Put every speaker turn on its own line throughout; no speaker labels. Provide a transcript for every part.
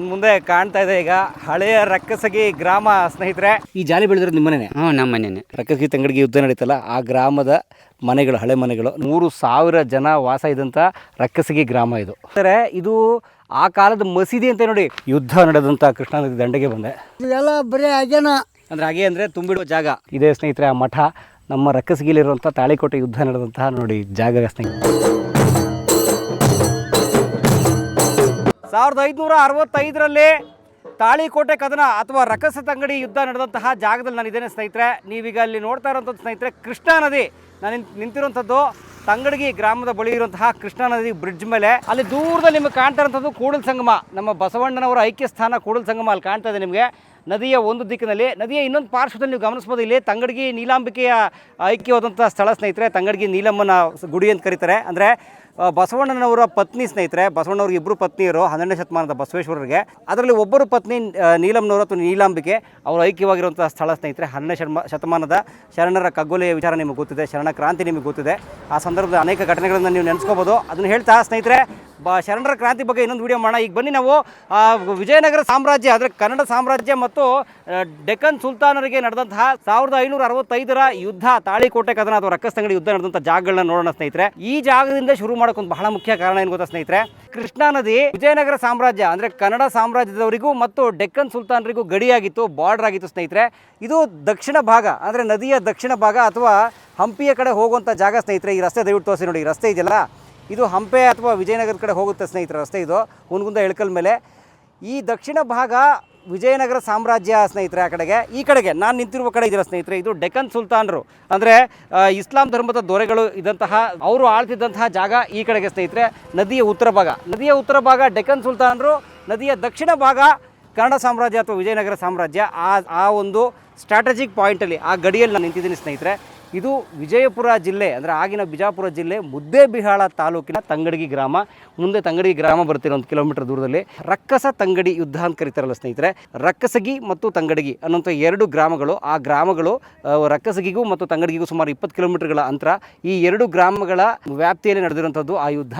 ನನ್ನ ಮುಂದೆ ಕಾಣ್ತಾ ಇದೆ ಈಗ ಹಳೆಯ ರಕ್ಕಸಗಿ ಗ್ರಾಮ ಸ್ನೇಹಿತರೆ. ಈ ಜಾಲಿ ಬೆಳೆದಿರೋದು ನಿಮ್ಮ ಮನೆನೇ?
ನಮ್ಮ ಮನೆಯೇ.
ರಕ್ಕಸಗಿ ತಂಗಡಿಗೆ ಯುದ್ಧ ನಡೀತಲ್ಲ ಆ ಗ್ರಾಮದ ಮನೆಗಳು, ಹಳೆ ಮನೆಗಳು. 3,000 ಜನ ವಾಸ ಇದ್ದಂಥ ರಕ್ಕಸಗಿ ಗ್ರಾಮ ಇದು. ಇದು ಆ ಕಾಲದ ಮಸೀದಿ ಅಂತ ನೋಡಿ. ಯುದ್ಧ ನಡೆದಂಥ ಕೃಷ್ಣಾ ನದಿ ದಂಡೆಗೆ ಬಂದೆ.
ಇದೆಲ್ಲ ಬರೀ ಹಾಗೇನ
ಹಾಗೆ ಅಂದರೆ ತುಂಬಿಡುವ ಜಾಗ ಇದೆ ಸ್ನೇಹಿತರೆ. ಆ ಮಠ ನಮ್ಮ ರಕ್ಕಸಗಿಲಿರುವಂಥ ತಾಳಿಕೋಟೆ ಯುದ್ಧ ನಡೆದಂತಹ ನೋಡಿ ಜಾಗ ಸ್ನೇಹಿತರೆ. 1565ರಲ್ಲಿ ತಾಳಿಕೋಟೆ ಕದನ ಅಥವಾ ರಕ್ಕಸ ತಂಗಡಿ ಯುದ್ಧ ನಡೆದಂತಹ ಜಾಗದಲ್ಲಿ ನಾನಿದ್ದೇನೆ ಸ್ನೇಹಿತರೆ. ನೀವೀಗ ಅಲ್ಲಿ ನೋಡ್ತಾ ಇರೋಂಥದ್ದು ಸ್ನೇಹಿತರೆ ಕೃಷ್ಣಾ ನದಿ. ನಾನು ನಿಂತಿರುವಂಥದ್ದು ತಂಗಡಗಿ ಗ್ರಾಮದ ಬಳಿ ಇರುವಂತಹ ಕೃಷ್ಣಾ ನದಿ ಬ್ರಿಡ್ಜ್ ಮೇಲೆ. ಅಲ್ಲಿ ದೂರದಲ್ಲಿ ನಿಮಗೆ ಕಾಣ್ತಾ ಇರೋಂಥದ್ದು ಕೂಡಲ ಸಂಗಮ, ನಮ್ಮ ಬಸವಣ್ಣನವರ ಐಕ್ಯ ಸ್ಥಾನ ಕೂಡಲ ಸಂಗಮ ಅಲ್ಲಿ ಕಾಣ್ತಾ ಇದೆ ನಿಮಗೆ. ನದಿಯ ಒಂದು ದಿಕ್ಕಿನಲ್ಲಿ, ನದಿಯ ಇನ್ನೊಂದು ಪಾರ್ಶ್ವದಲ್ಲಿ ನೀವು ಗಮನಿಸ್ಬೋದು. ಇಲ್ಲಿ ತಂಗಡಗಿ ನೀಲಾಂಬಿಕೆಯ ಐಕ್ಯವಾದಂಥ ಸ್ಥಳ ಸ್ನೇಹಿತರೆ. ತಂಗಡಗಿ ನೀಲಮ್ಮನ ಗುಡಿ ಅಂತ ಕರೀತಾರೆ. ಅಂದರೆ ಬಸವಣ್ಣನವರ ಪತ್ನಿ ಸ್ನೇಹಿತರೆ. ಬಸವಣ್ಣವ್ರಿಗೆ 2 ಪತ್ನಿಯರು 12ನೇ ಶತಮಾನದ ಬಸವೇಶ್ವರರಿಗೆ. ಅದರಲ್ಲಿ ಒಬ್ಬರು ಪತ್ನಿ ನೀಲಮ್ಮನವರು ಅಥವಾ ನೀಲಾಂಬಿಕೆ, ಅವರು ಐಕ್ಯವಾಗಿರುವಂಥ ಸ್ಥಳ ಸ್ನೇಹಿತರೆ. 12ನೇ ಶತಮಾನದ ಶರಣರ ಕಗ್ಗೊಲೆಯ ವಿಚಾರ ನಿಮಗೆ ಗೊತ್ತಿದೆ, ಶರಣ ಕ್ರಾಂತಿ ನಿಮಗೆ ಗೊತ್ತಿದೆ. ಆ ಸಂದರ್ಭದ ಅನೇಕ ಘಟನೆಗಳನ್ನು ನೀವು ನೆನೆಸ್ಕೋಬೋದು. ಅದನ್ನು ಹೇಳ್ತಾ ಸ್ನೇಹಿತರೆ ಶರಣರ ಕ್ರಾಂತಿ ಬಗ್ಗೆ ಇನ್ನೊಂದು ವಿಡಿಯೋ ಮಾಡೋಣ. ಈಗ ಬನ್ನಿ ನಾವು ವಿಜಯನಗರ ಸಾಮ್ರಾಜ್ಯ, ಅಂದರೆ ಕನ್ನಡ ಸಾಮ್ರಾಜ್ಯ ಮತ್ತು ಡೆಕ್ಕನ್ ಸುಲ್ತಾನರಿಗೆ ನಡೆದಂತಹ 1565ರ ಯುದ್ಧ, ತಾಳಿಕೋಟೆ ಕದನ ಅಥವಾ ರಕ್ಕಸ ತಂಗಡಿ ಯುದ್ಧ ನಡೆದಂಥ ಜಾಗಗಳನ್ನ ನೋಡೋಣ ಸ್ನೇಹಿತರೆ. ಈ ಜಾಗದಿಂದ ಶುರು ಮಾಡೋಕ್ಕೊಂದು ಬಹಳ ಮುಖ್ಯ ಕಾರಣ ಏನು ಗೊತ್ತಾ ಸ್ನೇಹಿತರೆ? ಕೃಷ್ಣಾ ನದಿ ವಿಜಯನಗರ ಸಾಮ್ರಾಜ್ಯ ಅಂದರೆ ಕನ್ನಡ ಸಾಮ್ರಾಜ್ಯದವರಿಗೂ ಮತ್ತು ಡೆಕ್ಕನ್ ಸುಲ್ತಾನರಿಗೂ ಗಡಿಯಾಗಿತ್ತು, ಬಾರ್ಡರ್ ಆಗಿತ್ತು ಸ್ನೇಹಿತರೆ. ಇದು ದಕ್ಷಿಣ ಭಾಗ, ಅಂದರೆ ನದಿಯ ದಕ್ಷಿಣ ಭಾಗ ಅಥವಾ ಹಂಪಿಯ ಕಡೆ ಹೋಗುವಂಥ ಜಾಗ ಸ್ನೇಹಿತರೆ. ಈ ರಸ್ತೆ ದಯವಿಟ್ಟು ತೋರಿಸಿ ನೋಡಿ. ಈ ರಸ್ತೆ ಇದೆಯಲ್ಲ, ಇದು ಹಂಪೆ ಅಥವಾ ವಿಜಯನಗರದ ಕಡೆ ಹೋಗುತ್ತೆ ಸ್ನೇಹಿತರೆ. ರಸ್ತೆ ಇದು ಹುನಗುಂದ ಇಳಕಲ್ ಮೇಲೆ. ಈ ದಕ್ಷಿಣ ಭಾಗ ವಿಜಯನಗರ ಸಾಮ್ರಾಜ್ಯ ಸ್ನೇಹಿತರೆ. ಆ ಕಡೆಗೆ, ಈ ಕಡೆಗೆ ನಾನು ನಿಂತಿರುವ ಕಡೆ ಇದೆಯಲ್ಲ ಸ್ನೇಹಿತರೆ, ಇದು ಡೆಕ್ಕನ್ ಸುಲ್ತಾನರು ಅಂದರೆ ಇಸ್ಲಾಂ ಧರ್ಮದ ದೊರೆಗಳು ಇದ್ದಂತಹ, ಅವರು ಆಳ್ತಿದ್ದಂತಹ ಜಾಗ ಈ ಕಡೆಗೆ ಸ್ನೇಹಿತರೆ. ನದಿಯ ಉತ್ತರ ಭಾಗ ಡೆಕ್ಕನ್ ಸುಲ್ತಾನರು, ನದಿಯ ದಕ್ಷಿಣ ಭಾಗ ಕನ್ನಡ ಸಾಮ್ರಾಜ್ಯ ಅಥವಾ ವಿಜಯನಗರ ಸಾಮ್ರಾಜ್ಯ. ಆ ಒಂದು ಸ್ಟ್ರಾಟಜಿಕ್ ಪಾಯಿಂಟಲ್ಲಿ, ಆ ಗಡಿಯಲ್ಲಿ ನಾನು ನಿಂತಿದ್ದೀನಿ ಸ್ನೇಹಿತರೆ. ಇದು ವಿಜಯಪುರ ಜಿಲ್ಲೆ, ಅಂದರೆ ಆಗಿನ ಬಿಜಾಪುರ ಜಿಲ್ಲೆ ಮುದ್ದೇಬಿಹಾಳ ತಾಲೂಕಿನ ತಂಗಡಗಿ ಗ್ರಾಮ. ಮುಂದೆ ತಂಗಡಗಿ ಗ್ರಾಮ ಬರ್ತಿರೋ 1 ಕಿಲೋಮೀಟರ್ ದೂರದಲ್ಲಿ ರಕ್ಕಸ ತಂಗಡಿ ಯುದ್ಧ ಅಂತ ಕರೀತಾರಲ್ಲ ಸ್ನೇಹಿತರೆ. ರಕ್ಕಸಗಿ ಮತ್ತು ತಂಗಡಗಿ ಅನ್ನೋಂಥ 2 ಗ್ರಾಮಗಳು. ಆ ಗ್ರಾಮಗಳು ರಕ್ಕಸಗಿಗೂ ಮತ್ತು ತಂಗಡಗಿಗೂ ಸುಮಾರು 20 ಕಿಲೋಮೀಟರ್ಗಳ ಅಂತರ. ಈ 2 ಗ್ರಾಮಗಳ ವ್ಯಾಪ್ತಿಯಲ್ಲಿ ನಡೆದಿರುವಂಥದ್ದು ಆ ಯುದ್ಧ.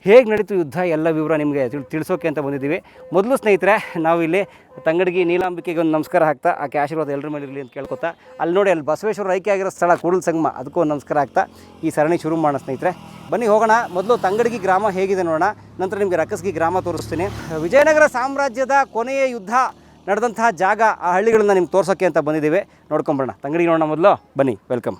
ಹೇಗೆ ನಡೀತು ಯುದ್ಧ ಎಲ್ಲ ವಿವರ ನಿಮಗೆ ತಿಳಿಸೋಕೆ ಅಂತ ಬಂದಿದ್ದೀವಿ. ಮೊದಲು ಸ್ನೇಹಿತರೆ ನಾವು ಇಲ್ಲಿ ತಂಗಡಗಿ ನೀಲಾಂಬಿಕೆಗೆ ಒಂದು ನಮಸ್ಕಾರ ಹಾಕ್ತಾ, ಆಕೆ ಆಶೀರ್ವಾದ ಎಲ್ಲರ ಮೇಲೆ ಇರಲಿ ಅಂತ ಕೇಳ್ಕೊತಾ, ಅಲ್ಲಿ ನೋಡಿ ಅಲ್ಲಿ ಬಸವೇಶ್ವರ ಐಕ್ಯ ಆಗಿರೋ ಸ್ಥಳ ಕೂಡಲ ಸಂಗಮ, ಅದಕ್ಕೂ ಒಂದು ನಮಸ್ಕಾರ ಹಾಕ್ತಾ ಈ ಸರಣಿ ಶುರು ಮಾಡೋಣ ಸ್ನೇಹಿತರೆ. ಬನ್ನಿ ಹೋಗೋಣ. ಮೊದಲು ತಂಗಡಗಿ ಗ್ರಾಮ ಹೇಗಿದೆ ನೋಡೋಣ, ನಂತರ ನಿಮಗೆ ರಕ್ಕಸಗಿ ಗ್ರಾಮ ತೋರಿಸ್ತೀನಿ. ವಿಜಯನಗರ ಸಾಮ್ರಾಜ್ಯದ ಕೊನೆಯ ಯುದ್ಧ ನಡೆದಂತಹ ಜಾಗ, ಆ ಹಳ್ಳಿಗಳನ್ನ ನಿಮ್ಗೆ ತೋರ್ಸೋಕ್ಕೆ ಅಂತ ಬಂದಿದ್ದೀವಿ. ನೋಡ್ಕೊಂಬರೋಣ. ತಂಗಡಗಿ ನೋಡೋಣ ಮೊದಲು, ಬನ್ನಿ. ವೆಲ್ಕಮ್.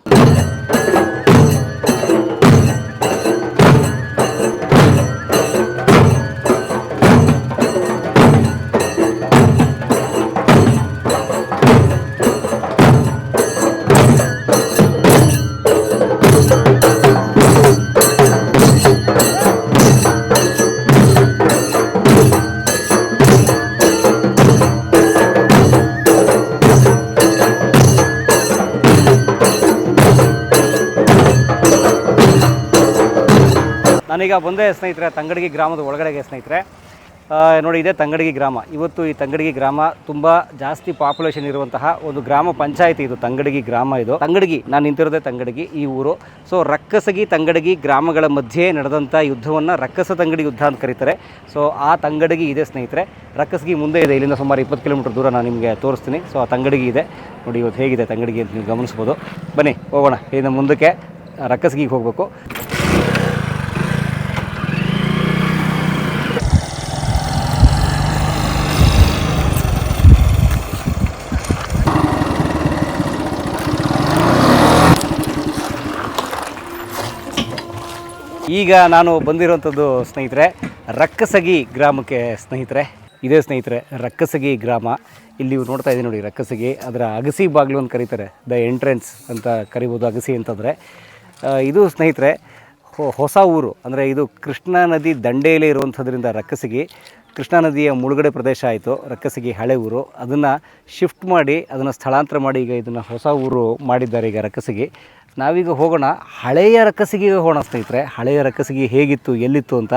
ನಾನೀಗ ಬಂದೆ ಸ್ನೇಹಿತರೆ ತಂಗಡಗಿ ಗ್ರಾಮದ ಒಳಗಡೆಗೆ ಸ್ನೇಹಿತರೆ. ನೋಡಿ, ಇದೇ ತಂಗಡಗಿ ಗ್ರಾಮ. ಇವತ್ತು ಈ ತಂಗಡಗಿ ಗ್ರಾಮ ತುಂಬ ಜಾಸ್ತಿ ಪಾಪ್ಯುಲೇಷನ್ ಇರುವಂತಹ ಒಂದು ಗ್ರಾಮ ಪಂಚಾಯಿತಿ ಇದು ತಂಗಡಗಿ ಗ್ರಾಮ. ಇದು ತಂಗಡಗಿ, ನಾನು ನಿಂತಿರೋದೇ ತಂಗಡಗಿ ಈ ಊರು. ಸೊ ರಕ್ಕಸಗಿ ತಂಗಡಗಿ ಗ್ರಾಮಗಳ ಮಧ್ಯೆ ನಡೆದಂಥ ಯುದ್ಧವನ್ನು ರಕ್ಕಸ ತಂಗಡಿ ಯುದ್ಧ ಅಂತ ಕರೀತಾರೆ. ಸೊ ಆ ತಂಗಡಗಿ ಇದೆ ಸ್ನೇಹಿತರೆ. ರಕ್ಕಸಗಿ ಮುಂದೆ ಇದೆ, ಇಲ್ಲಿಂದ ಸುಮಾರು 20 ಕಿಲೋಮೀಟರ್ ದೂರ ನಾನು ನಿಮಗೆ ತೋರಿಸ್ತೀನಿ. ಸೊ ಆ ತಂಗಡಗಿ ಇದೆ ನೋಡಿ. ಇವತ್ತು ಹೇಗಿದೆ ತಂಗಡಗಿ ಅಂತ ನೀವು ಗಮನಿಸ್ಬೋದು. ಬನ್ನಿ ಹೋಗೋಣ. ಇನ್ನು ಮುಂದಕ್ಕೆ ರಕ್ಕಸಗಿಗೆ ಹೋಗಬೇಕು. ಈಗ ನಾನು ಬಂದಿರೋಂಥದ್ದು ಸ್ನೇಹಿತರೆ ರಕ್ಕಸಗಿ ಗ್ರಾಮಕ್ಕೆ ಸ್ನೇಹಿತರೆ. ಇದೇ ಸ್ನೇಹಿತರೆ ರಕ್ಕಸಗಿ ಗ್ರಾಮ. ಇಲ್ಲಿ ನೀವು ನೋಡ್ತಾ ಇದ್ದೀನಿ ನೋಡಿ, ರಕ್ಕಸಗಿ ಅದರ ಅಗಸಿ ಬಾಗಿಲು ಅಂತ ಕರೀತಾರೆ. ದ ಎಂಟ್ರೆನ್ಸ್ ಅಂತ ಕರಿಬೋದು ಅಗಸಿ ಅಂತಂದರೆ. ಇದು ಸ್ನೇಹಿತರೆ ಹೊಸ ಊರು. ಅಂದರೆ ಇದು ಕೃಷ್ಣಾ ನದಿ ದಂಡೆಯಲ್ಲೇ ಇರುವಂಥದ್ರಿಂದ ರಕ್ಕಸಗಿ ಕೃಷ್ಣಾ ನದಿಯ ಮುಳುಗಡೆ ಪ್ರದೇಶ ಆಯಿತು. ರಕ್ಕಸಗಿ ಹಳೆ ಊರು, ಅದನ್ನು ಶಿಫ್ಟ್ ಮಾಡಿ, ಅದನ್ನು ಸ್ಥಳಾಂತರ ಮಾಡಿ ಈಗ ಇದನ್ನು ಹೊಸ ಊರು ಮಾಡಿದ್ದಾರೆ ಈಗ ರಕ್ಕಸಗಿ. ನಾವೀಗ ಹೋಗೋಣ ಹಳೆಯ ರಕ್ಕಸಗಿಗೆ ಹೋಗೋಣ ಸ್ನೇಹಿತರೆ. ಹಳೆಯ ರಕ್ಕಸಗಿ ಹೇಗಿತ್ತು, ಎಲ್ಲಿತ್ತು ಅಂತ.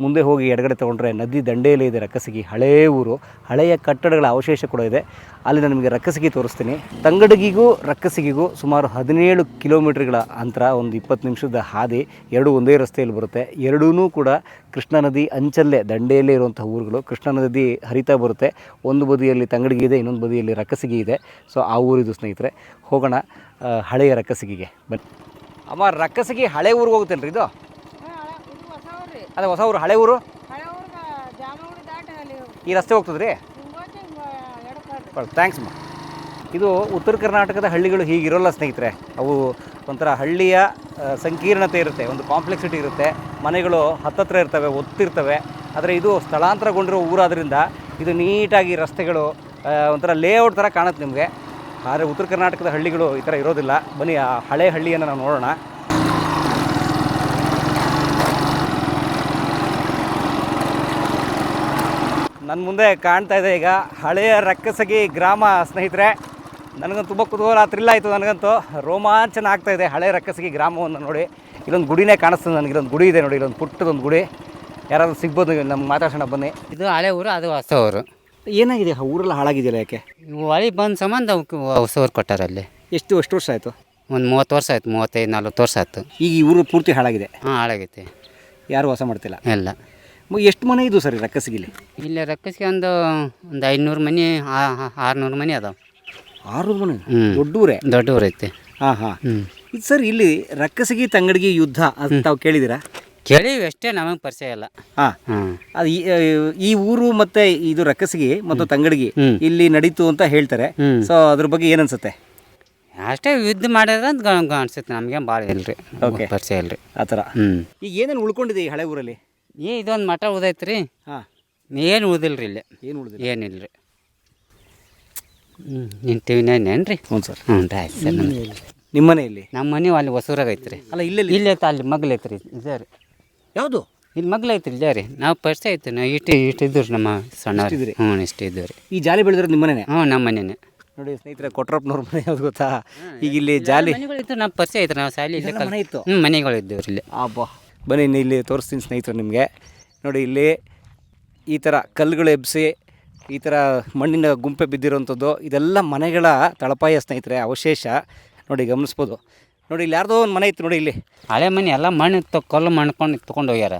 ಮುಂದೆ ಹೋಗಿ ಎಡಗಡೆ ತೊಗೊಂಡ್ರೆ ನದಿ ದಂಡೆಯಲ್ಲೇ ಇದೆ ರಕ್ಕಸಗಿ, ಹಳೆಯ ಊರು. ಹಳೆಯ ಕಟ್ಟಡಗಳ ಅವಶೇಷ ಕೂಡ ಇದೆ. ಅಲ್ಲಿ ನಾನು ನಿಮಗೆ ರಕ್ಕಸಗಿ ತೋರಿಸ್ತೀನಿ. ತಂಗಡಗಿಗೂ ರಕ್ಕಸಗಿಗೂ ಸುಮಾರು 17 ಕಿಲೋಮೀಟರ್ಗಳ ಅಂತರ, ಒಂದು 20 ನಿಮಿಷದ ಹಾದಿ. ಎರಡೂ ಒಂದೇ ರಸ್ತೆಯಲ್ಲಿ ಬರುತ್ತೆ. ಎರಡೂ ಕೂಡ ಕೃಷ್ಣಾ ನದಿ ಅಂಚಲ್ಲೇ ದಂಡೆಯಲ್ಲೇ ಇರುವಂಥ ಊರುಗಳು. ಕೃಷ್ಣಾ ನದಿ ಹರಿತಾ ಬರುತ್ತೆ. ಒಂದು ಬದಿಯಲ್ಲಿ ತಂಗಡಿಗೆ ಇದೆ, ಇನ್ನೊಂದು ಬದಿಯಲ್ಲಿ ರಕ್ಕಸಿಗೆ ಇದೆ. ಸೊ ಆ ಊರಿದು ಸ್ನೇಹಿತರೆ. ಹೋಗೋಣ ಹಳೆಯ ರಕ್ಕಸಿಗೆಗೆ ಬನ್ನಿ. ಅಮ್ಮ, ರಕ್ಕಸಿಗೆ ಹಳೆ ಊರಿಗೆ ಹೋಗುತ್ತೇನೆ ರೀ ಇದು? ಅದೇ ಹೊಸ ಊರು, ಹಳೆ ಊರು ಈ ರಸ್ತೆ ಹೋಗ್ತದೆ ರೀ? ಥ್ಯಾಂಕ್ಸ್ ಅಮ್ಮ. ಇದು ಉತ್ತರ ಕರ್ನಾಟಕದ ಹಳ್ಳಿಗಳು ಹೀಗಿರೋಲ್ಲ ಸ್ನೇಹಿತರೆ. ಅವು ಒಂಥರ ಹಳ್ಳಿಯ ಸಂಕೀರ್ಣತೆ ಇರುತ್ತೆ, ಒಂದು ಕಾಂಪ್ಲೆಕ್ಸಿಟಿ ಇರುತ್ತೆ. ಮನೆಗಳು ಹತ್ತತ್ರ ಇರ್ತವೆ, ಒತ್ತಿರ್ತವೆ. ಆದರೆ ಇದು ಸ್ಥಳಾಂತರಗೊಂಡಿರೋ ಊರಾದ್ರಿಂದ ಇದು ನೀಟಾಗಿ ರಸ್ತೆಗಳು ಒಂಥರ ಲೇಔಟ್ ಥರ ಕಾಣುತ್ತೆ ನಿಮಗೆ. ಆದರೆ ಉತ್ತರ ಕರ್ನಾಟಕದ ಹಳ್ಳಿಗಳು ಈ ಥರ ಇರೋದಿಲ್ಲ. ಬನ್ನಿ ಆ ಹಳೆ ಹಳ್ಳಿಯನ್ನು ನಾವು ನೋಡೋಣ. ನನ್ನ ಮುಂದೆ ಕಾಣ್ತಾ ಇದೆ ಈಗ ಹಳೆಯ ರಕ್ಕಸಗಿ ಗ್ರಾಮ ಸ್ನೇಹಿತರೆ. ನನಗಂತೂ ತುಂಬ ಕುತೂಹಲ, ಥ್ರಿಲ್ ಆಯಿತು. ನನಗಂತೂ ರೋಮಾಂಚನ ಆಗ್ತಾಯಿದೆ ಹಳೆಯ ರಕ್ಕಸಗಿ ಗ್ರಾಮವನ್ನು ನೋಡಿ. ಇಲ್ಲೊಂದು ಗುಡಿನೇ ಕಾಣಿಸ್ತದೆ ನನಗೆ. ಇಲ್ಲೊಂದು ಗುಡಿ ಇದೆ ನೋಡಿ, ಇಲ್ಲೊಂದು ಪುಟ್ಟದೊಂದು ಗುಡಿ. ಯಾರಾದರೂ ಸಿಗ್ಬೋದು ನಮ್ಗೆ ಮಾತಾಡ್ಸೋಣ ಬನ್ನಿ.
ಇದು ಹಳೆ ಊರು, ಅದು ಹೊಸ ಊರು.
ಏನಾಗಿದೆ ಊರೆಲ್ಲ ಹಾಳಾಗಿದೆಯಲ್ಲ, ಯಾಕೆ?
ಹೊಳಿ ಬಂದ ಸಂಬಂಧ ಹೊಸ ಊರು ಕೊಟ್ಟಾರ ಅಲ್ಲಿ.
ಎಷ್ಟು ವರ್ಷ ಆಯಿತು?
ಒಂದು 30 ವರ್ಷ ಆಯ್ತು, 35-40 ವರ್ಷ ಆಯ್ತು.
ಈಗ ಈ ಊರು ಪೂರ್ತಿ ಹಾಳಾಗಿದೆ?
ಹಾಂ, ಹಾಳಾಗೈತೆ.
ಯಾರು ವಾಸ ಮಾಡ್ತಿಲ್ಲ?
ಎಲ್ಲ.
ಎಷ್ಟು ಮನೆ ಇದು ಸರಿ ರಕ್ಕಸಿಗಿಲಿ?
ಇಲ್ಲಿ ರಕ್ಕಸಿಗೆ ಒಂದು 500 ಮನೆ, 600 ಮನೆ ಅದಾವೆ.
600 ಮನೆ? ದೊಡ್ಡೂರೇ?
ದೊಡ್ಡ ಊರು ಐತೆ.
ಹಾಂ ಹಾಂ. ಇದು ಸರ್, ಇಲ್ಲಿ ರಕ್ಕಸಿಗಿ ತಂಗಡಿಗೆ ಯುದ್ಧ ಅದು ತಾವು ಕೇಳಿದ್ದೀರಾ?
ಕೇಳಿವಿ ಅಷ್ಟೇ, ನಮಗೆ ಪರಿಚಯ ಇಲ್ಲ.
ಹಾಂ, ಅದು ಈ ಊರು ಮತ್ತೆ ಇದು ರಕ್ಕಸಿಗಿ ಮತ್ತು ತಂಗಡಿಗೆ ಇಲ್ಲಿ ನಡೀತು ಅಂತ ಹೇಳ್ತಾರೆ. ಸೊ ಅದ್ರ ಬಗ್ಗೆ ಏನನ್ಸುತ್ತೆ?
ಅಷ್ಟೇ ಯುದ್ಧ ಮಾಡ್ಯಾರ ಅಂತ ಅನ್ಸುತ್ತೆ. ನಮಗೆ ಭಾಳ ಇಲ್ರಿ, ಪರಿಚಯ ಇಲ್ರಿ
ಆ ಥರ. ಈಗ ಏನೇನು ಉಳ್ಕೊಂಡಿದೆ ಈ ಹಳೆ ಊರಲ್ಲಿ?
ಇದೊಂದು ಮಠ ಉದೈತೆ ರೀ.
ಹಾಂ.
ಏನು ಉಳಿದಿಲ್ಲ ರೀ ಇಲ್ಲಿ.
ಏನು ಉಳಿದಿಲ್ಲ?
ಏನಿಲ್ಲ ರೀ. ನಿಂತೀವಿನೇನು ರೀ?
ಹ್ಞೂ ಸರ್.
ಹ್ಞೂ ರೀ, ಆಯ್ತು ಸರ್.
ನಿಮ್ಮ ಮನೆಯಲ್ಲಿ?
ನಮ್ಮ ಮನೆ ಅಲ್ಲಿ ಹೊಸೂರಾಗ ಐತೆ ರೀ.
ಅಲ್ಲ, ಇಲ್ಲೇ
ಇಲ್ಲೇ ಐತೆ, ಅಲ್ಲಿ ಮಗ್ಲು ಐತೆ ರೀ. ಇದೆ ರೀ.
ಯಾವುದು?
ಇಲ್ಲಿ ಮಗ್ಲು ಐತೆ ಇಲ್ಲೇ ರೀ. ನಾವು ಪರಿಚಯ ಐತೆ, ನಾವು ಇಷ್ಟು ಇದ್ದು ರೀ ನಮ್ಮ ಸಣ್ಣ. ಹ್ಞೂ, ಇಷ್ಟು ಇದ್ದು ರೀ.
ಈ ಜಾಲಿ ಬೆಳೆದ್ರೆ ನಿಮ್ಮ ಮನೆಯೇ?
ಹ್ಞೂ, ನಮ್ಮ ಮನೆಯೇ
ನೋಡಿ ಸ್ನೇಹಿತರೆ. ಕೊಟ್ರಪ್ಪನವ್ರ ಮನೆ ಯಾವ್ದು ಗೊತ್ತಾ? ಈಗ ಇಲ್ಲಿ ಜಾಲಿ
ಮನೆಗಳಿತ್ತು, ನಮ್ಮ ಪರಿಚಯ ಐತೆ. ನಾವು ಶಾಲೆ ಇಲ್ಲೇ
ಮನೆ ಇತ್ತು.
ಮನೆಗಳು ಇದ್ದೇವೆ ರೀ ಇಲ್ಲಿ.
ಅಬ್ಬಾ, ಬನ್ನಿ ಇಲ್ಲಿ ತೋರಿಸ್ತೀನಿ ಸ್ನೇಹಿತರೆ ನಿಮಗೆ. ನೋಡಿ, ಇಲ್ಲಿ ಈ ಥರ ಕಲ್ಲುಗಳು ಎಬ್ಬಿಸಿ ಈ ಥರ ಮಣ್ಣಿನ ಗುಂಪೆ ಬಿದ್ದಿರೋವಂಥದ್ದು ಇದೆಲ್ಲ ಮನೆಗಳ ತಳಪಾಯ ಸ್ನೇಹಿತರೆ, ಅವಶೇಷ. ನೋಡಿ, ಗಮನಿಸ್ಬೋದು. ನೋಡಿ, ಇಲ್ಲಿ ಯಾರ್ದೋ ಒಂದು ಮನೆ ಇತ್ತು ನೋಡಿ. ಇಲ್ಲಿ
ಹಳೆ ಮನೆ ಎಲ್ಲ ಮಣ್ಣು ಕಲ್ಲು ಮಣ್ಕೊಂಡು ತೊಗೊಂಡು ಹೋಗ್ಯಾರ.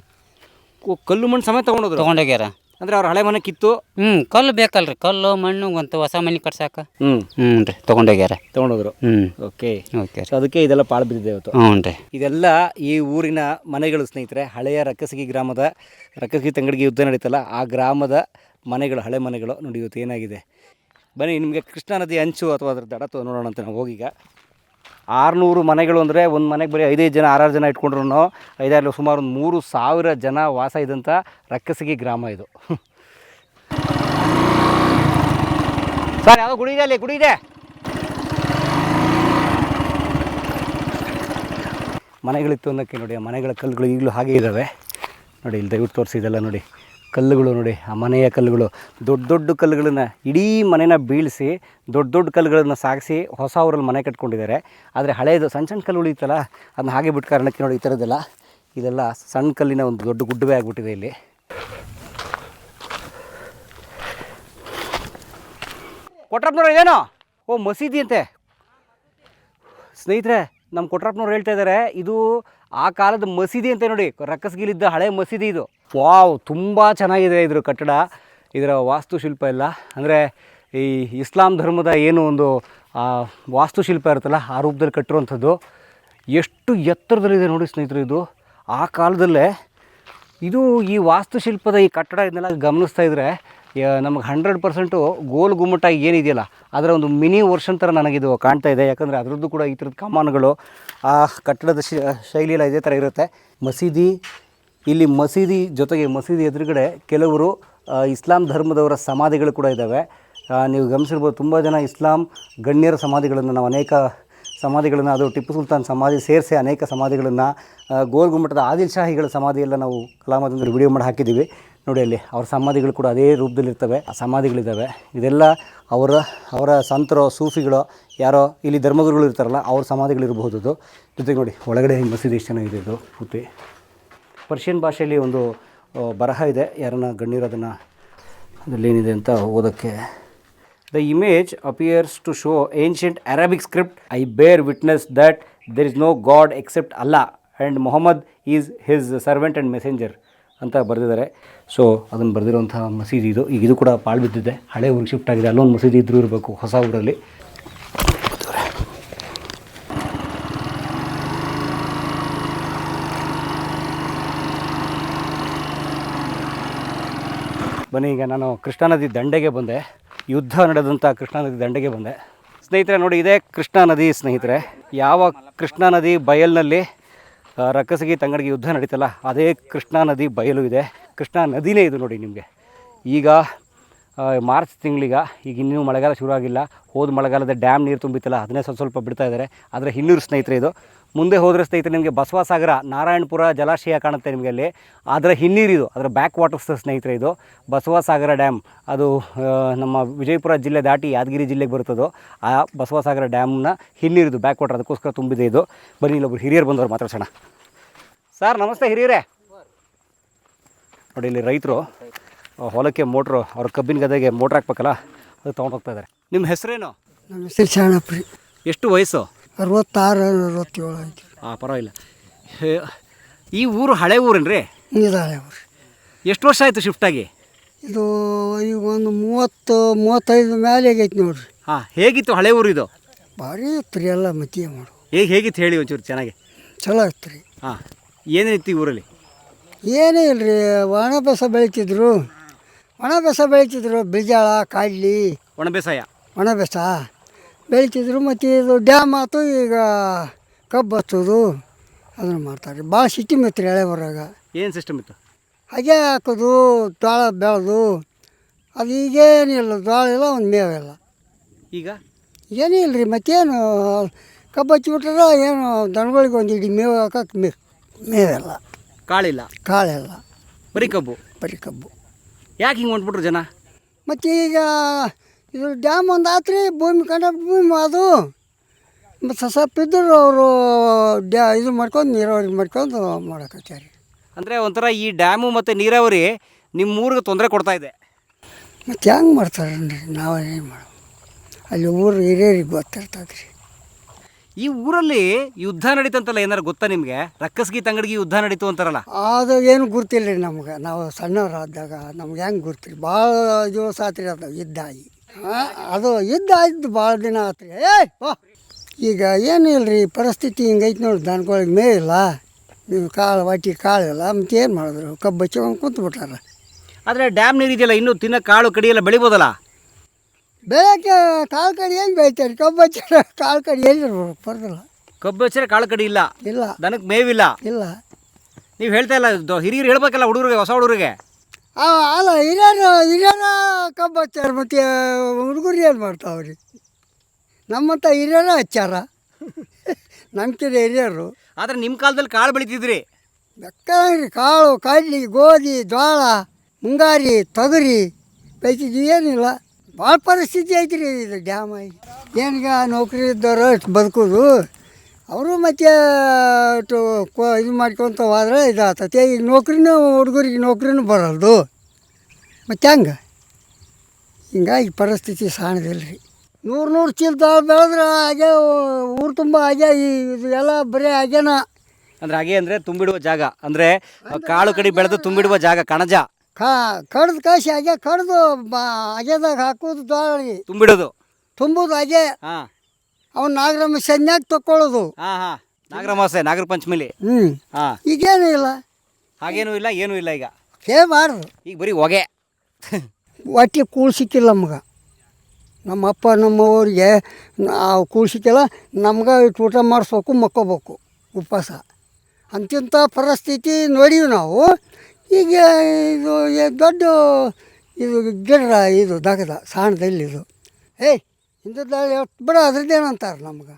ಕಲ್ಲು ಮಣ್ಣು ಸಮೇತ ತೊಗೊಂಡೋಗ್ಯಾರ. ಅಂದರೆ ಅವ್ರ ಹಳೆ ಮನೆ ಕಿತ್ತು.
ಕಲ್ಲು ಬೇಕಲ್ರಿ, ಕಲ್ಲು ಮಣ್ಣು ಒಂದು ಹೊಸ ಮನೆ ಕಟ್ಸಾಕ.
ಹ್ಞೂ
ರೀ, ತೊಗೊಂಡೋಗ್ಯಾರ.
ತೊಗೊಂಡೋದ್ರು. ಓಕೆ. ಸೊ ಅದಕ್ಕೆ ಇದೆಲ್ಲ ಪಾಳು ಬಿದ್ದಿದೆ ಇವತ್ತು.
ಹ್ಞೂ ರೀ.
ಇದೆಲ್ಲ ಈ ಊರಿನ ಮನೆಗಳು ಸ್ನೇಹಿತರೆ. ಹಳೆಯ ರಕ್ಕಸಿಗಿ ಗ್ರಾಮದ ರಕ್ಕಸಿಗಿ ತಂಗಡಿಗೆ ಯುದ್ಧ ನಡೀತಲ್ಲ ಆ ಗ್ರಾಮದ ಮನೆಗಳು, ಹಳೆ ಮನೆಗಳು. ನೋಡಿ ಇವತ್ತು ಏನಾಗಿದೆ. ಬನ್ನಿ ನಿಮಗೆ ಕೃಷ್ಣಾ ನದಿ ಅಂಚು ಅಥವಾ ಅದ್ರ ದಡ ನೋಡೋಣ ಅಂತ ನಾವು ಹೋಗೀಗ. 600 ಮನೆಗಳು ಅಂದರೆ ಒಂದು ಮನೆಗೆ ಬರೀ 5-5 ಜನ 6-6 ಜನ ಇಟ್ಕೊಂಡ್ರು 5-6 ಸುಮಾರು ಒಂದು 3000 ಜನ ವಾಸ ಇದ್ದಂಥ ರಕ್ಕಸಿಗಿ ಗ್ರಾಮ ಇದು. ಸರ್, ಯಾವುದೋ ಗುಡಿ ಇದೆ ಅಲ್ಲಿ, ಗುಡಿ ಇದೆ. ಮನೆಗಳಿತ್ತು ಅನ್ನೋಕ್ಕೆ ನೋಡಿ, ಆ ಮನೆಗಳ ಕಲ್ಲುಗಳು ಈಗಲೂ ಹಾಗೆ ಇದ್ದಾವೆ ನೋಡಿ. ಇಲ್ಲಿ ದಯವಿಟ್ಟು ತೋರಿಸಿದೆಲ್ಲ ನೋಡಿ, ಕಲ್ಲುಗಳು ನೋಡಿ, ಆ ಮನೆಯ ಕಲ್ಲುಗಳು. ದೊಡ್ಡ ದೊಡ್ಡ ಕಲ್ಲುಗಳನ್ನು ಇಡೀ ಮನೆನ ಬೀಳಿಸಿ ದೊಡ್ಡ ದೊಡ್ಡ ಕಲ್ಲುಗಳನ್ನು ಸಾಗಿಸಿ ಹೊಸ ಊರಲ್ಲಿ ಮನೆ ಕಟ್ಕೊಂಡಿದ್ದಾರೆ. ಆದರೆ ಹಳೆಯದು ಸಣ್ಣ ಸಣ್ಣ ಕಲ್ಲು ಉಳಿಯುತ್ತಲ್ಲ, ಅದನ್ನ ಹಾಗೆ ಬಿಟ್ಟು ಕಾರಣಕ್ಕೆ ನೋಡಿ ಈ ಥರದ್ದೆಲ್ಲ ಇದೆಲ್ಲ ಸಣ್ಣ ಕಲ್ಲಿನ ಒಂದು ದೊಡ್ಡ ಗುಡ್ಡವೇ ಆಗಿಬಿಟ್ಟಿದೆ ಇಲ್ಲಿ. ಕೊಟ್ರಪ್ಪನವ್ರು ಇದೇನೋ? ಓ, ಮಸೀದಿ ಅಂತೆ ಸ್ನೇಹಿತರೆ. ನಮ್ಮ ಕೊಟ್ರಪ್ಪನವ್ರು ಹೇಳ್ತಾ ಇದ್ದಾರೆ ಇದು ಆ ಕಾಲದ ಮಸೀದಿ ಅಂತ ನೋಡಿ. ರಕ್ಕಸಗಿಲಿದ್ದ ಹಳೆ ಮಸೀದಿ ಇದು. ವಾವ್, ತುಂಬ ಚೆನ್ನಾಗಿದೆ ಇದ್ರ ಕಟ್ಟಡ, ಇದರ ವಾಸ್ತುಶಿಲ್ಪ ಎಲ್ಲ. ಅಂದರೆ ಈ ಇಸ್ಲಾಂ ಧರ್ಮದ ಏನು ಒಂದು ವಾಸ್ತುಶಿಲ್ಪ ಇರುತ್ತಲ್ಲ ಆ ರೂಪದಲ್ಲಿ ಕಟ್ಟಿರುವಂಥದ್ದು. ಎಷ್ಟು ಎತ್ತರದಲ್ಲಿದೆ ನೋಡಿ ಸ್ನೇಹಿತರೆ ಇದು. ಆ ಕಾಲದಲ್ಲೇ ಇದು ಈ ವಾಸ್ತುಶಿಲ್ಪದ ಈ ಕಟ್ಟಡ ಇದನ್ನೆಲ್ಲ ಗಮನಿಸ್ತಾ ಇದ್ದರೆ ನಮಗೆ 100% ಗೋಲ್ ಗುಮ್ಮಟ ಏನಿದೆಯಲ್ಲ ಅದರ ಒಂದು ಮಿನಿ ವರ್ಷನ್ ಥರ ನನಗಿದು ಕಾಣ್ತಾ ಇದೆ. ಯಾಕಂದರೆ ಅದರದ್ದು ಕೂಡ ಈ ಥರದ ಕಮಾನುಗಳು ಆ ಕಟ್ಟಡದ ಶೈಲಿಯೆಲ್ಲ ಇದೇ ಥರ ಇರುತ್ತೆ. ಮಸೀದಿ, ಇಲ್ಲಿ ಮಸೀದಿ ಜೊತೆಗೆ ಮಸೀದಿ ಎದುರುಗಡೆ ಕೆಲವರು ಇಸ್ಲಾಂ ಧರ್ಮದವರ ಸಮಾಧಿಗಳು ಕೂಡ ಇದ್ದಾವೆ. ನೀವು ಗಮನಿಸಿರ್ಬೋದು, ತುಂಬ ಜನ ಇಸ್ಲಾಂ ಗಣ್ಯರ ಸಮಾಧಿಗಳನ್ನು ನಾವು ಅನೇಕ ಸಮಾಧಿಗಳನ್ನು, ಅದು ಟಿಪ್ಪು ಸುಲ್ತಾನ್ ಸಮಾಧಿ ಸೇರಿಸಿ ಅನೇಕ ಸಮಾಧಿಗಳನ್ನು, ಗೋಲ್ ಗುಮ್ಮಟದ ಆದಿಲ್ ಶಾಹಿಗಳ ಸಮಾಧಿಯೆಲ್ಲ ನಾವು ಕಲಾಮಾಧ್ಯಮದಲ್ಲಿ ವಿಡಿಯೋ ಮಾಡಿ ಹಾಕಿದ್ದೀವಿ ನೋಡಿ. ಅಲ್ಲಿ ಅವ್ರ ಸಮಾಧಿಗಳು ಕೂಡ ಅದೇ ರೂಪದಲ್ಲಿರ್ತವೆ, ಆ ಸಮಾಧಿಗಳಿದ್ದಾವೆ. ಇದೆಲ್ಲ ಅವರ ಸಂತರೋ ಸೂಫಿಗಳೋ ಯಾರೋ ಇಲ್ಲಿ ಧರ್ಮಗುರುಗಳು ಇರ್ತಾರಲ್ಲ ಅವ್ರ ಸಮಾಧಿಗಳಿರಬಹುದು. ಜೊತೆಗೆ ನೋಡಿ ಒಳಗಡೆ ಮಸೀದಿ ಎಷ್ಟು ಚೆನ್ನಾಗಿದೆ. ಇದು ಪೂರ್ತಿ ಪರ್ಷಿಯನ್ ಭಾಷೆಯಲ್ಲಿ ಒಂದು ಬರಹ ಇದೆ, ಯಾರನ್ನ ಗಣ್ಯರೋದನ್ನು ಅದರಲ್ಲಿ ಏನಿದೆ ಅಂತ ಓದೋಕ್ಕೆ. The image appears to show ancient Arabic script. I bear witness that there is no God except Allah and Muhammad is his servant and messenger. ಅಂತ ಬರೆದಿದ್ದಾರೆ. ಸೊ ಅದನ್ನು ಬರೆದಿರುವಂಥ ಮಸೀದಿ ಇದು. ಈಗ ಇದು ಕೂಡ ಪಾಳು ಬಿದ್ದಿದೆ, ಹಳೆ ಊರಿಗೆ ಶಿಫ್ಟ್ ಆಗಿದೆ. ಅಲ್ಲೊಂದು ಮಸೀದಿ ಇದ್ರೂ ಇರಬೇಕು ಹೊಸ ಊರಲ್ಲಿ. ಬನ್ನಿ, ಈಗ ನಾನು ಕೃಷ್ಣಾ ನದಿ ದಂಡೆಗೆ ಬಂದೆ. ಯುದ್ಧ ನಡೆದಂಥ ಕೃಷ್ಣಾ ನದಿ ದಂಡೆಗೆ ಬಂದೆ ಸ್ನೇಹಿತರೆ. ನೋಡಿ, ಇದೇ ಕೃಷ್ಣಾ ನದಿ ಸ್ನೇಹಿತರೆ. ಯಾವ ಕೃಷ್ಣಾ ನದಿ ಬಯಲಿನಲ್ಲಿ ರಕ್ಕಸಗಿ ತಂಗಡಿಗೆ ಯುದ್ಧ ನಡೀತಲ್ಲ, ಅದೇ ಕೃಷ್ಣಾ ನದಿ ಬಯಲು ಇದೆ. ಕೃಷ್ಣಾ ನದಿನೇ ಇದು ನೋಡಿ ನಿಮಗೆ. ಈಗ ಮಾರ್ಚ್ ತಿಂಗಳೀಗ, ಈಗ ಇನ್ನೂ ಮಳೆಗಾಲ ಶುರು ಆಗಿಲ್ಲ. ಹೋದ ಮಳೆಗಾಲದ ಡ್ಯಾಮ್ ನೀರು ತುಂಬಿತ್ತಲ್ಲ, ಅದನ್ನೇ ಸ್ವಲ್ಪ ಬಿಡ್ತಾ ಇದ್ದಾರೆ. ಆದರೆ ಹಿನ್ನೀರು ಸ್ನೇಹಿತರೆ ಇದು. ಮುಂದೆ ಹೋದರೆ ಸ್ನೇಹಿತರೆ ನಿಮಗೆ ಬಸವಸಾಗರ, ನಾರಾಯಣಪುರ ಜಲಾಶಯ ಕಾಣುತ್ತೆ ನಿಮಗೆ ಅಲ್ಲಿ. ಅದರ ಹಿನ್ನೀರಿದು, ಅದರ ಬ್ಯಾಕ್ ವಾಟರ್ಸ್ ಸ್ನೇಹಿತರೆ ಇದು ಬಸವಸಾಗರ ಡ್ಯಾಮ್. ಅದು ನಮ್ಮ ವಿಜಯಪುರ ಜಿಲ್ಲೆ ದಾಟಿ ಯಾದಗಿರಿ ಜಿಲ್ಲೆಗೆ ಬರುತ್ತದು. ಆ ಬಸವಸಾಗರ ಡ್ಯಾಮ್ನ ಹಿನ್ನೀರಿದು ಬ್ಯಾಕ್ ವಾಟರ್, ಅದಕ್ಕೋಸ್ಕರ ತುಂಬಿದೆ ಇದು. ಬನ್ನಿ, ಇಲ್ಲೊಬ್ರು ಹಿರಿಯರು ಬಂದವರು ಮಾತಾಡ್ಸೋಣ. ಸರ್ ನಮಸ್ತೆ ಹಿರಿಯರೇ. ನೋಡಿ, ಇಲ್ಲಿ ರೈತರು ಹೊಲಕ್ಕೆ ಮೋಟ್ರು, ಅವ್ರ ಕಬ್ಬಿನ ಗದೆಗೆ ಮೋಟ್ರ್ ಹಾಕ್ಬೇಕಲ್ಲ, ಅದು ತೊಗೊಂಡು ಹೋಗ್ತಾ ಇದ್ದಾರೆ. ನಿಮ್ಮ ಹೆಸರೇನು?
ನಮ್ಮ ಹೆಸರು ಶಾಣಪ್ರಿ.
ಎಷ್ಟು ವಯಸ್ಸು?
66 67 ಐತಿ.
ಹಾಂ, ಪರವಾಗಿಲ್ಲ. ಈ ಊರು ಹಳೆ ಊರೇನ್ರಿ?
ಇದಾಳೆ ಅವ್ರಿ.
ಎಷ್ಟು ವರ್ಷ ಆಯಿತು ಶಿಫ್ಟಾಗಿ?
ಇದು ಈಗ ಒಂದು 30-35 ಮೇಲೆ ಆಗೈತಿ ನೋಡ್ರಿ.
ಹಾಂ, ಹೇಗಿತ್ತು ಹಳೆ ಊರು ಇದು?
ಭಾರಿ ಇತ್ತು ರೀ, ಎಲ್ಲ ಮತಿ ಮಾಡು.
ಹೇಗಿತ್ತು ಹೇಳಿ ಒಂಚೂರು ಚೆನ್ನಾಗಿ.
ಚಲೋ ಇತ್ತು ರೀ.
ಹಾಂ, ಏನೇನಿತ್ತು ಈ ಊರಲ್ಲಿ?
ಏನೇ ಇಲ್ಲ ರೀ, ಒಣ ಬೇಸ ಬೆಳಿತಿದ್ರು. ಬೀಜಾಳ, ಕಾಡ್ಲಿ,
ಒಣ ಬೇಸಾಯ,
ಒಣ ಬೇಸ ಬೆಳಿತಿದ್ರು. ಮತ್ತು ಇದು ಡ್ಯಾಮ್ ಆಯ್ತು, ಈಗ ಕಬ್ಬು ಹಚ್ಚೋದು ಅದನ್ನು ಮಾಡ್ತಾರೆ. ಭಾಳ ಸಿಸ್ಟಮ್ ಇತ್ತು ರೀ ಹಳೆ ಊರಾಗ.
ಏನು ಸಿಸ್ಟಮ್ ಇತ್ತು?
ಹಾಗೆ ಹಾಕೋದು, ಜೋಳ ಬೆಳೆದು. ಅದು ಈಗೇನಿಲ್ಲ, ಜೋಳ ಇಲ್ಲ, ಒಂದು ಮೇವಿಲ್ಲ.
ಈಗ
ಏನೂ ಇಲ್ಲ ರೀ. ಮತ್ತೇನು ಕಬ್ಬು ಹಚ್ಚಿಬಿಟ್ರೆ ಏನು ದನಗಳಿಗೆ ಒಂದು ಇಡೀ ಮೇವು ಹಾಕಕ್ಕೆ ಮೇವೆಲ್ಲ,
ಕಾಳಿಲ್ಲ,
ಕಾಳೆಲ್ಲ,
ಬರೀ ಕಬ್ಬು. ಯಾಕೆ ಹಿಂಗೆ ಹೊಂಟ್ಬಿಟ್ರು ಜನ?
ಮತ್ತು ಈಗ ಇದು ಡ್ಯಾಮ್ ಒಂದು ಆತ್ರಿ, ಭೂಮಿ ಕಂಡಬಿಟ್ಟು ಭೂಮಿ ಅದು. ಮತ್ತು ಸ್ವಲ್ಪ ಇದ್ದರು ಅವರು ಇದು ಮಾಡ್ಕೊಂಡು ನೀರಾವರಿ ಮಾಡ್ಕೊಂಡು ಮಾಡಕತ್ತಾರೆ.
ಅಂದರೆ ಒಂಥರ ಈ ಡ್ಯಾಮು ಮತ್ತು ನೀರಾವರಿ ನಿಮ್ಮ ಊರಿಗೆ ತೊಂದರೆ ಕೊಡ್ತಾ ಇದೆ.
ಮತ್ತು ಹೆಂಗೆ ಮಾಡ್ತಾರೇನ್ರಿ, ನಾವೇನು ಮಾಡೋ. ಅಲ್ಲಿ ಊರು ಹಿರಿಯರಿಗೆ ಗೊತ್ತಿರ್ತದೆ ರೀ.
ಈ ಊರಲ್ಲಿ ಯುದ್ಧ ನಡೀತಂತಲ್ಲ, ಏನಾರು ಗೊತ್ತಾ ನಿಮಗೆ? ರಕ್ಕಸಗಿ ತಂಗಡಿಗೆ ಯುದ್ಧ ನಡೀತು ಅಂತಾರಲ್ಲ,
ಅದು ಏನು ಗುರ್ತಿಲ್ಲ ರೀ ನಮ್ಗೆ. ನಾವು ಸಣ್ಣವರಾದಾಗ ನಮ್ಗೆ ಹೆಂಗೆ ಗುರ್ತಿರಿ. ಭಾಳ ದಿವಸ ಆತ್ರಿ ಅದು ಯುದ್ಧ ಆಗಿ. ಅದು ಯುದ್ಧ ಆಯ್ತು ಭಾಳ ದಿನ ಆತ್ರಿ. ಈಗ ಏನು ಇಲ್ಲ ರೀ, ಪರಿಸ್ಥಿತಿ ಹಿಂಗೈತೆ ನೋಡಿ. ದನಗಳಿಗೆ ಮೇವಿಲ್ಲ, ನೀವು ಕಾಳಿಲ್ಲ, ಮತ್ತು ಏನು ಮಾಡಿದ್ರು, ಕಬ್ಬು ಹಚ್ಕೊಂಡು ಕುಂತ್ಬಿಟ್ಟಾರ.
ಆದರೆ ಡ್ಯಾಮ್ ನೀರು ಇದೆಯಲ್ಲ, ಇನ್ನೂ ತಿನ್ನೋ ಕಾಳು ಕಡಿಯೆಲ್ಲ ಬೆಳಿಬೋದಲ್ಲ?
ಬೆಳಗ್ಗೆ ಕಾಳು ಕಡಿ ಏನು ಬೆಳಿತಾರೆ? ಕಬ್ಬು ಹಚ್ಚಿದ್ರೆ ಕಾಳು ಕಡಿ ಎಲ್ಲಿ ಬರೋದಿಲ್ಲ.
ಕಬ್ಬು ಹಚ್ಚಿದ್ರೆ ಕಾಳು ಕಡಿ ಇಲ್ಲ, ದನಕ್ಕೆ ಮೇವಿಲ್ಲ.
ಇಲ್ಲ,
ನೀವು ಹೇಳ್ತಾ ಇಲ್ಲ, ಹಿರಿಯರು ಹೇಳ್ಬೇಕಲ್ಲ ಹುಡುಗರಿಗೆ, ಹೊಸ ಹುಡುಗರಿಗೆ.
ಅಲ್ಲ, ಹಿರಿಯರ ಕಬ್ಬು ಹಚ್ಚಾರ, ಮತ್ತು ಹುಡುಗರು ಏನು ಮಾಡ್ತಾವ್ರಿ? ನಮ್ಮಂಥ ಹಿರಿಯರ ಹಚ್ಚಾರ, ನಮ್ಕಿರ ಹಿರಿಯರು.
ಆದರೆ ನಿಮ್ಮ ಕಾಲದಲ್ಲಿ ಕಾಳು ಬೆಳಿತಿದ್ರಿ.
ಬೆಕ್ಕರಿ ಕಾಳು, ಕಡ್ಲಿ, ಗೋಧಿ, ಜೋಳ, ಮುಂಗಾರಿ, ತೊಗರಿ ಬೆಳಿತಿದ್ವಿ. ಏನಿಲ್ಲ, ಭಾಳ ಪರಿಸ್ಥಿತಿ ಐತಿ ರೀ ಇದು ಡ್ಯಾಮ್ ಆಗಿ. ಏನೀಗ ನೌಕರಿ ಇದ್ದವರು ಅಷ್ಟು ಬದುಕೋದು, ಅವರು ಮತ್ತೆ ಇದು ಮಾಡ್ಕೊತ ಹೋದ್ರೆ ಇದಾಗ್ತೈತಿ. ಈಗ ಹುಡುಗರಿಗೆ ನೌಕರಿನೂ ಬರಲ್ದು. ಮತ್ತು ಹೆಂಗೆ? ಹಿಂಗಾಗಿ ಪರಿಸ್ಥಿತಿ ಸಾಣದಿಲ್ಲ ರೀ. 100 ಚೀಲ ಬೆಳೆದ್ರೆ ಹಾಗೆ ಊರು ತುಂಬ ಹಾಗೆ. ಇದು ಎಲ್ಲ ಬರೀ ಹಾಗೇನ.
ಅಂದರೆ ಹಾಗೆ ಅಂದರೆ ತುಂಬಿಡುವ ಜಾಗ, ಅಂದರೆ ಕಾಳು ಕಡಿ ಬೆಳೆದು ತುಂಬಿಡುವ ಜಾಗ, ಕಣಜ.
ಕಡ್ದು ಕಾಸಿ ಹಾಗೆ ಕಡ್ದು ಹಾಗೆದಾಗ ಹಾಕೋದು ಜೋಳ ರೀ, ತುಂಬೋದು ಹಾಗೆ. ಅವ್ನು ನಾಗರಮ್ಮ ಸನ್ಯಾಗ ತಕ್ಕೊಳ್ಳೋದು.
ನಾಗರಮಾಸೆ, ನಾಗರ ಪಂಚಮಿಲಿ.
ಈಗೇನು ಇಲ್ಲ,
ಹಾಗೇನೂ ಇಲ್ಲ, ಏನೂ ಇಲ್ಲ. ಈಗ
ಕೇಳಬಾರ್ದು.
ಈಗ ಬರೀ ಹೊಗೆ.
ಒಟ್ಟಿಗೆ ಕೂಳು ಸಿಕ್ಕಿಲ್ಲ ನಮ್ಗೆ. ನಮ್ಮಪ್ಪ ನಮ್ಮವ್ರಿಗೆ ನಾವು ಕೂಳು ಸಿಕ್ಕಿಲ್ಲ. ನಮ್ಗೆ ಇಟ್ಟು ಊಟ ಮಾಡಿಸ್ಬೇಕು, ಮಕ್ಕೋಬೇಕು ಉಪವಾಸ. ಅಂತಿಂಥ ಪರಿಸ್ಥಿತಿ ನೋಡೀವಿ ನಾವು. ಈಗ ಇದು ದೊಡ್ಡ ಇದು ಗಿಡ, ಇದು ದಗದ ಸಾಣದಲ್ಲಿ ಇದು. ಇಂಥದ್ದು ಬಿಡ, ಅದ್ರದ್ದೇನಂತಾರೆ ನಮ್ಗೆ.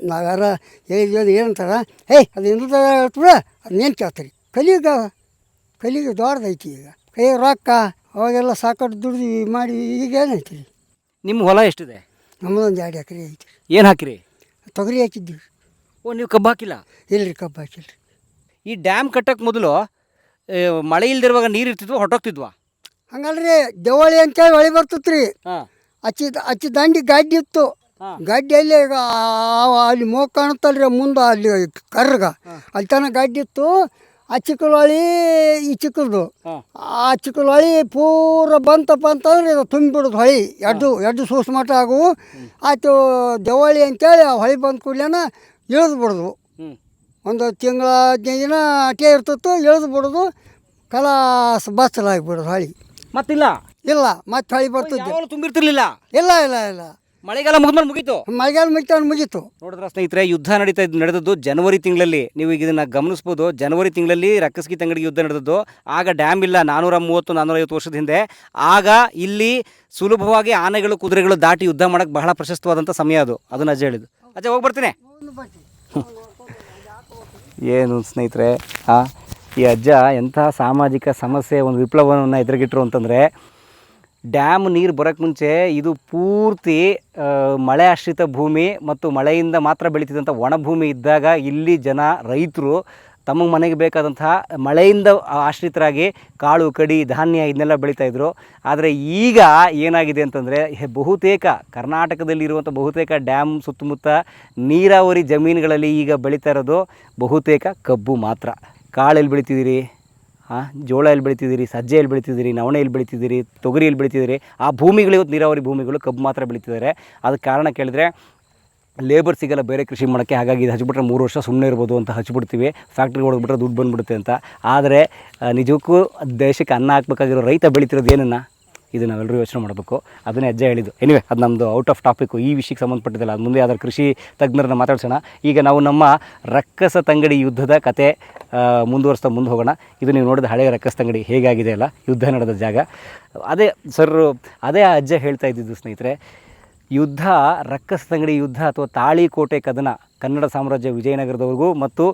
ನಾವ್ಯಾರ ಹೇಳಿದ್ವಿ ಏನಂತಾರೆ, ಅದು ಇಂಥದ್ದು ಬಿಡ, ಅದನ್ನೇನು ಕೇಳ್ತೀರಿ. ಕಲಿಗೆ ದೊಡ್ಡದೈತಿ. ಈಗ ಕೈ ರೊಕ್ಕ ಅವಾಗೆಲ್ಲ ಸಾಕಷ್ಟು ದುಡ್ದು ಮಾಡಿ ಈಗ ಏನೈತಿ.
ನಿಮ್ಮ ಹೊಲ ಎಷ್ಟಿದೆ?
ನಮ್ಮದೊಂದು 2 ಎಕರೆ ಐತಿ.
ಏನು ಹಾಕಿರಿ?
ತೊಗರಿ ಹಾಕಿದ್ದೀವಿ.
ನೀವು ಕಬ್ಬು ಹಾಕಿಲ್ಲ?
ಇಲ್ಲರಿ, ಕಬ್ಬು ಹಾಕಿಲ್ಲ ರೀ.
ಈ ಡ್ಯಾಮ್ ಕಟ್ಟಕ್ಕೆ ಮೊದಲು ಮಳೆ ಇಲ್ದಿರುವಾಗ ನೀರು ಇರ್ತಿದ್ವಾ, ಹೊಟ್ಟೋಗ್ತಿದ್ವಾ?
ಹಂಗಲ್ರಿ, ದೇವಳಿ ಅಂತೇಳಿ ಹೊಳಿ ಬರ್ತೈತೆ ರೀ. ಹಚ್ಚಿ ದಂಡಿ ಗಡ್ಡಿ ಇತ್ತು. ಗಡ್ಡಿಯಲ್ಲಿ ಅಲ್ಲಿ ಮೋಗ ಕಾಣುತ್ತಲ್ರಿ ಮುಂದೆ, ಅಲ್ಲಿ ಕರ್ಗ ಅಲ್ಲಿ ತನಕ ಗಡ್ಡಿ ಇತ್ತು. ಆ ಚಿಕ್ಕಲೊಳಿ ಈ ಚಿಕ್ಕದು
ಹಾಂ.
ಆ ಚಿಕ್ಕಲೊಳಿ ಪೂರ ಬಂತಪ್ಪ ಅಂತಂದ್ರೆ ಇದು ತುಂಬಿಬಿಡೋದು ಹೊಳಿ ಎರಡು ಸೂಸ್ ಮಟ್ಟ ಆಗುವು ಆಯ್ತು ಜವಳಿ ಅಂತೇಳಿ ಆ ಹೊಳಿ ಬಂದ ಕೂಡಲೇನ ಇಳಿದು ಬಿಡೋದು.
ಹ್ಞೂ
ಒಂದು ತಿಂಗಳ 15 ದಿನ ಅಟೇ ಇರ್ತಿತ್ತು, ಇಳಿದು ಬಿಡೋದು, ಕಲಾಸ ಬಚ್ಚಲಾಗಿಬಿಡೋದು ಹೊಳಿ.
ಮತ್ತಿಲ್ಲ
ಇಲ್ಲ ಮತ್ತೆ ಹೊಳಿ ಬರ್ತಿದ್ದೆ
ಯಾವಾಗಲೂ ತುಂಬಿರ್ತಿರ್ಲಿಲ್ಲ.
ಇಲ್ಲ ಇಲ್ಲ ಇಲ್ಲ
ಮಳೆಗಾಲ ಮುಗಿದ್ಮೇಲೆ ಮುಗೀತು.
ಮಳೆಗಾಲ ಮುಗಿತು.
ನೋಡಿದ್ರ ಸ್ನೇಹಿತರೆ, ಯುದ್ಧ ನಡೆದದ್ದು ಜನವರಿ ತಿಂಗಳಲ್ಲಿ. ನೀವು ಈಗ ಇದನ್ನು ಗಮನಿಸ್ಬೋದು. ಜನವರಿ ತಿಂಗಳಲ್ಲಿ ರಕ್ಕಸ್ಗಿ ತಂಗಡಿಗೆ ಯುದ್ಧ ನಡೆದದ್ದು. ಆಗ ಡ್ಯಾಮ್ ಇಲ್ಲ, 430-450 ವರ್ಷದ ಹಿಂದೆ. ಆಗ ಇಲ್ಲಿ ಸುಲಭವಾಗಿ ಆನೆಗಳು ಕುದುರೆಗಳು ದಾಟಿ ಯುದ್ಧ ಮಾಡೋಕ್ಕೆ ಬಹಳ ಪ್ರಶಸ್ತವಾದಂಥ ಸಮಯ ಅದು. ಅದನ್ನು ಅಜ್ಜ ಹೇಳಿದ್ದು. ಅಜ್ಜ ಹೋಗಿ ಬರ್ತೀನಿ. ಏನು ಸ್ನೇಹಿತರೆ, ಈ ಅಜ್ಜ ಎಂಥ ಸಾಮಾಜಿಕ ಸಮಸ್ಯೆ, ಒಂದು ವಿಪ್ಲವವನ್ನು ಎದುರುಗಿಟ್ರು ಅಂತಂದರೆ, ಡ್ಯಾಮ್ ನೀರು ಬರೋಕ್ಕೆ ಮುಂಚೆ ಇದು ಪೂರ್ತಿ ಮಳೆ ಆಶ್ರಿತ ಭೂಮಿ ಮತ್ತು ಮಳೆಯಿಂದ ಮಾತ್ರ ಬೆಳೀತಿದ್ದಂಥ ಒಣಭೂಮಿ ಇದ್ದಾಗ ಇಲ್ಲಿ ಜನ ರೈತರು ತಮ್ಮ ಮನೆಗೆ ಬೇಕಾದಂತಹ ಮಳೆಯಿಂದ ಆಶ್ರಿತರಾಗಿ ಕಾಳು ಕಡಿ ಧಾನ್ಯ ಇದನ್ನೆಲ್ಲ ಬೆಳೀತಾಯಿದ್ರು. ಆದರೆ ಈಗ ಏನಾಗಿದೆ ಅಂತಂದರೆ, ಬಹುತೇಕ ಕರ್ನಾಟಕದಲ್ಲಿರುವಂಥ ಬಹುತೇಕ ಡ್ಯಾಮ್ ಸುತ್ತಮುತ್ತ ನೀರಾವರಿ ಜಮೀನುಗಳಲ್ಲಿ ಈಗ ಬೆಳೀತಾ ಇರೋದು ಬಹುತೇಕ ಕಬ್ಬು ಮಾತ್ರ. ಕಾಳು ಎಲ್ಲಿ ಬೆಳಿತಿದ್ದೀರಿ, ಜೋಳ ಎಲ್ಲಿ ಬೆಳಿತಿದ್ದೀರಿ, ಸಜ್ಜೆ ಎಲ್ಲಿ ಬೆಳಿತಿದ್ದೀರಿ, ನವಣೆ ಎಲ್ಲಿ ಬೆಳಿತಿದ್ದೀರಿ, ತೊಗರಿ ಎಲ್ಲಿ ಬೆಳಿತಿದ್ದೀರಿ? ಆ ಭೂಮಿಗಳು ಇವತ್ತು ನೀರಾವರಿ ಭೂಮಿಗಳು, ಕಬ್ಬು ಮಾತ್ರ ಬೆಳಿತಿದ್ದಾರೆ. ಅದಕ್ಕೆ ಕಾರಣ ಕೇಳಿದ್ರೆ ಲೇಬರ್ ಸಿಗಲ್ಲ ಬೇರೆ ಕೃಷಿ ಮಾಡೋಕ್ಕೆ. ಹಾಗಾಗಿ ಇದು ಹಚ್ಬಿಟ್ರೆ 3 ವರ್ಷ ಸುಮ್ಮನೆ ಇರ್ಬೋದು ಅಂತ ಹಚ್ಬಿಡ್ತೀವಿ, ಫ್ಯಾಕ್ಟ್ರಿಗೆ ಹೊಡೆದ್ಬಿಟ್ರೆ ದುಡ್ಡು ಬಂದುಬಿಡುತ್ತೆ ಅಂತ. ಆದರೆ ನಿಜಕ್ಕೂ ದೇಶಕ್ಕೆ ಅನ್ನ ಹಾಕ್ಬೇಕಾಗಿರೋ ರೈತ ಬೆಳಿತಿರೋದು ಏನನ್ನು, ಇದು ನಾವೆಲ್ಲರೂ ಯೋಚನೆ ಮಾಡಬೇಕು. ಅದನ್ನೇ ಅಜ್ಜ ಹೇಳಿದ್ದು. ಎನಿವೆ, ಅದು ನಮ್ಮದು ಔಟ್ ಆಫ್ ಟಾಪಿಕ್ಕು, ಈ ವಿಷಯಕ್ಕೆ ಸಂಬಂಧಪಟ್ಟಿದ್ದಲ್ಲ. ಅದು ಮುಂದೆ ಯಾವ್ದಾದ್ರು ಕೃಷಿ ತಜ್ಞರನ್ನ ಮಾತಾಡ್ಸೋಣ. ಈಗ ನಾವು ನಮ್ಮ ರಕ್ಕಸ ತಂಗಡಿ ಯುದ್ಧದ ಕತೆ ಮುಂದುವರಿಸ್ತಾ ಮುಂದೆ ಹೋಗೋಣ. ಇದು ನೀವು ನೋಡಿದ ಹಳೆಯ ರಕ್ಕಸ ತಂಗಡಿ ಹೇಗಾಗಿದೆ ಅಲ್ಲ, ಯುದ್ಧ ನಡೆದ ಜಾಗ. ಅದೇ ಅಜ್ಜ ಹೇಳ್ತಾ ಇದ್ದಿದ್ದು ಸ್ನೇಹಿತರೆ. ಯುದ್ಧ, ರಕ್ಕಸ ತಂಗಡಿ ಯುದ್ಧ ಅಥವಾ ತಾಳಿಕೋಟೆ ಕದನ ಕನ್ನಡ ಸಾಮ್ರಾಜ್ಯ ವಿಜಯನಗರದವರೆಗೂ ಮತ್ತು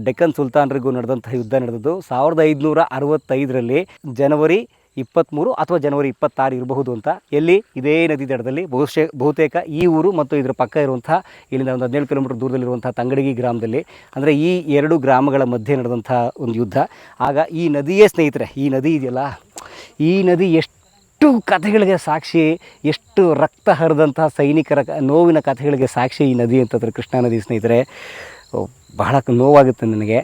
ಡೆಕ್ಕನ್ ಸುಲ್ತಾನರಿಗೂ ನಡೆದಂಥ ಯುದ್ಧ ನಡೆದದ್ದು 1565ರಲ್ಲಿ ಜನವರಿ 23 ಅಥವಾ ಜನವರಿ 26 ಇರಬಹುದು ಅಂತ. ಎಲ್ಲಿ? ಇದೇ ನದಿ ದಡದಲ್ಲಿ ಬಹುತೇಕ ಈ ಊರು ಮತ್ತು ಇದರ ಪಕ್ಕ ಇರುವಂಥ, ಇಲ್ಲಿಂದ ಒಂದು 17 ಕಿಲೋಮೀಟರ್ ದೂರದಲ್ಲಿರುವಂಥ ತಂಗಡಗಿ ಗ್ರಾಮದಲ್ಲಿ, ಅಂದರೆ ಈ 2 ಗ್ರಾಮಗಳ ಮಧ್ಯೆ ನಡೆದಂಥ ಒಂದು ಯುದ್ಧ. ಆಗ ಈ ನದಿಯೇ ಸ್ನೇಹಿತರೆ, ಈ ನದಿ ಇದೆಯಲ್ಲ, ಈ ನದಿ ಎಷ್ಟು ಕಥೆಗಳಿಗೆ ಸಾಕ್ಷಿ, ಎಷ್ಟು ರಕ್ತ ಹರಿದಂಥ ಸೈನಿಕರ ನೋವಿನ ಕಥೆಗಳಿಗೆ ಸಾಕ್ಷಿ ಈ ನದಿ ಅಂತಂದರೆ ಕೃಷ್ಣಾ ನದಿ ಸ್ನೇಹಿತರೆ. ಬಹಳ ನೋವಾಗುತ್ತೆ ನನಗೆ.